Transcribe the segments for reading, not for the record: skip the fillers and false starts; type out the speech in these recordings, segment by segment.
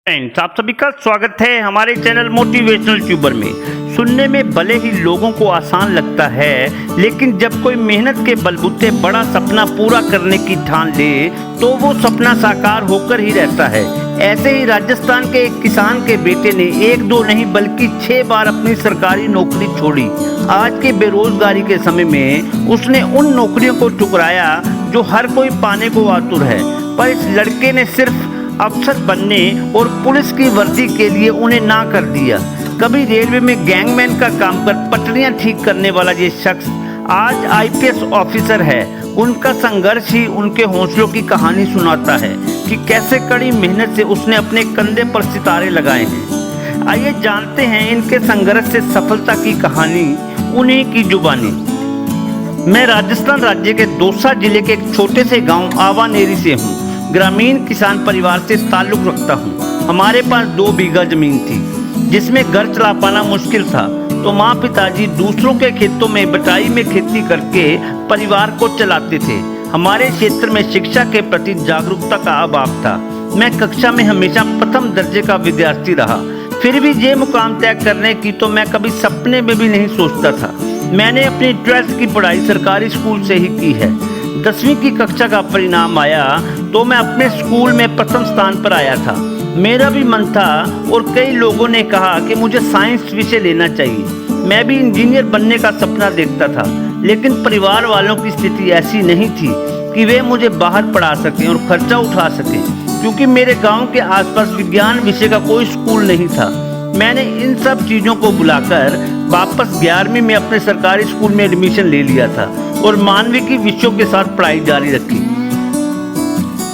Friends, आप सभी का स्वागत है हमारे चैनल मोटिवेशनल ट्यूबर में। सुनने में भले ही लोगों को आसान लगता है, लेकिन जब कोई मेहनत के बलबूते बड़ा सपना पूरा करने की ठान ले तो वो सपना साकार होकर ही रहता है। ऐसे ही राजस्थान के एक किसान के बेटे ने एक दो नहीं बल्कि 6 बार अपनी सरकारी नौकरी छोड़ी। आज के बेरोजगारी के समय में उसने उन नौकरियों को ठुकराया जो हर कोई पाने को आतुर है, पर इस लड़के ने सिर्फ अफसर बनने और पुलिस की वर्दी के लिए उन्हें ना कर दिया। कभी रेलवे में गैंगमैन का काम कर पटरियां ठीक करने वाला ये शख्स आज आईपीएस ऑफिसर है। उनका संघर्ष ही उनके हौसलों की कहानी सुनाता है कि कैसे कड़ी मेहनत से उसने अपने कंधे पर सितारे लगाए हैं। आइए जानते हैं इनके संघर्ष से सफलता की कहानी उन्हीं की जुबानी। मैं राजस्थान राज्य के दौसा जिले के एक छोटे से गाँव आवानेरी से हूँ। ग्रामीण किसान परिवार से ताल्लुक रखता हूँ। हमारे पास 2 बीघा जमीन थी जिसमें घर चला पाना मुश्किल था, तो माँ पिताजी दूसरों के खेतों में बटाई में खेती करके परिवार को चलाते थे। हमारे क्षेत्र में शिक्षा के प्रति जागरूकता का अभाव था। मैं कक्षा में हमेशा प्रथम दर्जे का विद्यार्थी रहा, फिर भी ये मुकाम तय करने की तो मैं कभी सपने में भी नहीं सोचता था। मैंने अपनी 12th की पढ़ाई सरकारी स्कूल से ही की है। 10वीं की कक्षा का परिणाम आया तो मैं अपने स्कूल में प्रथम स्थान पर आया था। मेरा भी मन था और कई लोगों ने कहा कि मुझे साइंस विषय लेना चाहिए। मैं भी इंजीनियर बनने का सपना देखता था, लेकिन परिवार वालों की स्थिति ऐसी नहीं थी कि वे मुझे बाहर पढ़ा सकें और खर्चा उठा सकें, क्योंकि मेरे गांव के आसपास विज्ञान विषय का कोई स्कूल नहीं था। मैंने इन सब चीज़ों को बुलाकर वापस 11वीं में अपने सरकारी स्कूल में एडमिशन ले लिया था और मानविकी विषयों के साथ पढ़ाई जारी रखी।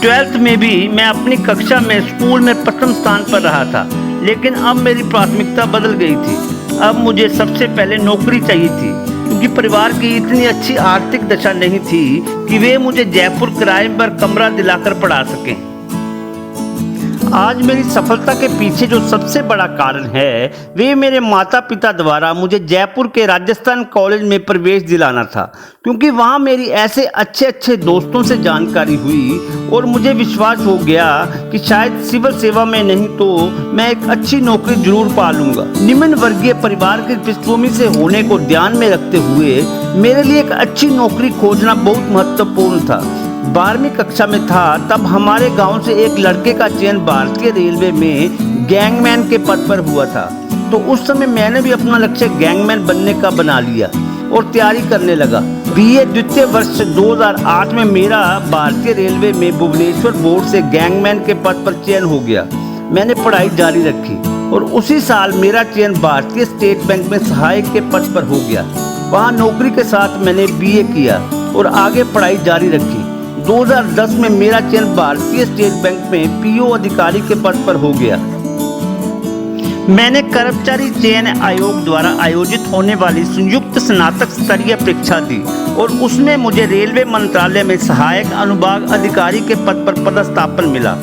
12th में भी मैं अपनी कक्षा में स्कूल में प्रथम स्थान पर रहा था, लेकिन अब मेरी प्राथमिकता बदल गई थी। अब मुझे सबसे पहले नौकरी चाहिए थी, क्योंकि परिवार की इतनी अच्छी आर्थिक दशा नहीं थी कि वे मुझे जयपुर किराए पर कमरा दिलाकर पढ़ा सकें। आज मेरी सफलता के पीछे जो सबसे बड़ा कारण है वे मेरे माता पिता द्वारा मुझे जयपुर के राजस्थान कॉलेज में प्रवेश दिलाना था, क्योंकि वहाँ मेरी ऐसे अच्छे दोस्तों से जानकारी हुई और मुझे विश्वास हो गया कि शायद सिविल सेवा में नहीं तो मैं एक अच्छी नौकरी जरूर पा लूँगा। निम्न वर्गीय परिवार की पृष्ठभूमि से होने को ध्यान में रखते हुए मेरे लिए एक अच्छी नौकरी खोजना बहुत महत्वपूर्ण था। 12वीं कक्षा में था तब हमारे गांव से एक लड़के का चयन भारतीय रेलवे में गैंगमैन के पद पर हुआ था। तो उस समय मैंने भी अपना लक्ष्य गैंगमैन बनने का बना लिया और तैयारी करने लगा। बीए द्वितीय वर्ष 2008 में मेरा भारतीय रेलवे में भुवनेश्वर बोर्ड से गैंगमैन के पद पर चयन हो गया। मैंने पढ़ाई जारी रखी और उसी साल मेरा चयन भारतीय स्टेट बैंक में सहायक के पद पर हो गया। वहाँ नौकरी के साथ मैंने बीए किया और आगे पढ़ाई जारी रखी। 2010 में मेरा चयन भारतीय स्टेट बैंक में पीओ अधिकारी के पद पर हो गया। मैंने कर्मचारी चयन आयोग द्वारा आयोजित होने वाली संयुक्त स्नातक स्तरीय परीक्षा दी और उसमें मुझे रेलवे मंत्रालय में सहायक अनुभाग अधिकारी के पद पर पदस्थापन मिला।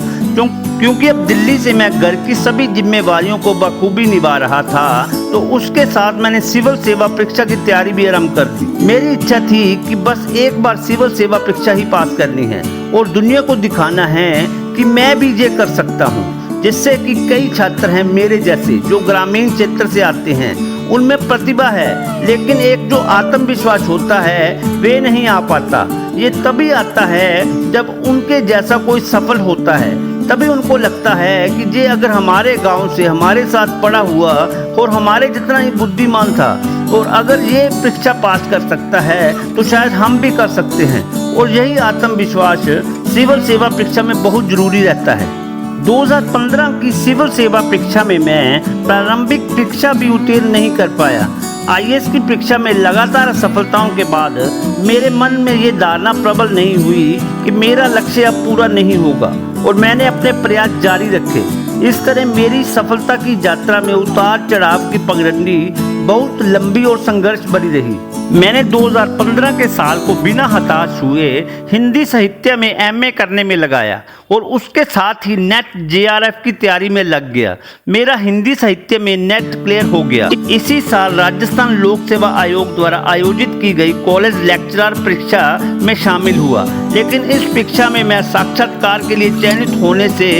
क्योंकि अब दिल्ली से मैं घर की सभी जिम्मेवारियों को बखूबी निभा रहा था, तो उसके साथ मैंने सिविल सेवा परीक्षा की तैयारी भी आरंभ कर दी। मेरी इच्छा थी कि बस एक बार सिविल सेवा परीक्षा ही पास करनी है और दुनिया को दिखाना है कि मैं भी ये कर सकता हूँ, जिससे कि कई छात्र हैं मेरे जैसे जो ग्रामीण क्षेत्र से आते हैं। उनमें प्रतिभा है, लेकिन एक जो आत्मविश्वास होता है वे नहीं आ पाता। ये तभी आता है जब उनके जैसा कोई सफल होता है, तभी उनको लगता है कि ये अगर हमारे गांव से हमारे साथ पढ़ा हुआ और हमारे जितना ही बुद्धिमान था और अगर ये परीक्षा पास कर सकता है तो शायद हम भी कर सकते हैं। और यही आत्मविश्वास सिविल सेवा परीक्षा में बहुत जरूरी रहता है। 2015 की सिविल सेवा परीक्षा में मैं प्रारंभिक परीक्षा भी उत्तीर्ण नहीं कर पाया। आईएएस की परीक्षा में लगातार असफलताओं के बाद मेरे मन में ये धारणा प्रबल नहीं हुई कि मेरा लक्ष्य अब पूरा नहीं होगा और मैंने अपने प्रयास जारी रखे। इस तरह मेरी सफलता की यात्रा में उतार चढ़ाव की पगडंडी बहुत लंबी और संघर्ष भरी रही। मैंने 2015 के साल को बिना हताश हुए हिंदी साहित्य में एमए करने में लगाया और उसके साथ ही नेट जेआरएफ की तैयारी में लग गया। मेरा हिंदी साहित्य में नेट क्लियर हो गया। इसी साल राजस्थान लोक सेवा आयोग द्वारा आयोजित की गई कॉलेज लेक्चरर परीक्षा में शामिल हुआ, लेकिन इस परीक्षा में मैं साक्षात्कार के लिए चयनित होने से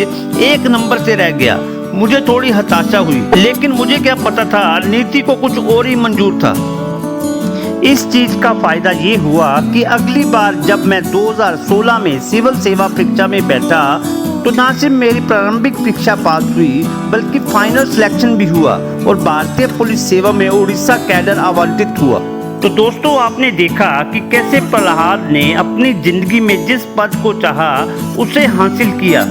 1 नंबर से रह गया। मुझे थोड़ी हताशा हुई, लेकिन मुझे क्या पता था नीति को कुछ और ही मंजूर था। इस चीज का फायदा ये हुआ कि अगली बार जब मैं 2016 में सिविल सेवा परीक्षा में बैठा तो न सिर्फ मेरी प्रारंभिक परीक्षा पास हुई बल्कि फाइनल सिलेक्शन भी हुआ और भारतीय पुलिस सेवा में उड़ीसा कैडर आवंटित हुआ। तो दोस्तों, आपने देखा कि कैसे प्रहलाद ने अपनी जिंदगी में जिस पद को चाहा उसे हासिल किया,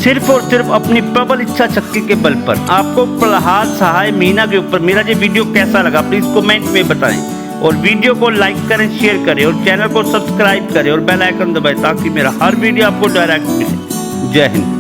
सिर्फ और सिर्फ अपनी प्रबल इच्छा शक्ति के बल पर। आपको प्रहलाद सहाय मीना के ऊपर मेरा ये वीडियो कैसा लगा प्लीज कमेंट में बताएं और वीडियो को लाइक करें, शेयर करें और चैनल को सब्सक्राइब करें और बेल आइकन दबाएं ताकि मेरा हर वीडियो आपको डायरेक्ट मिले। जय हिंद।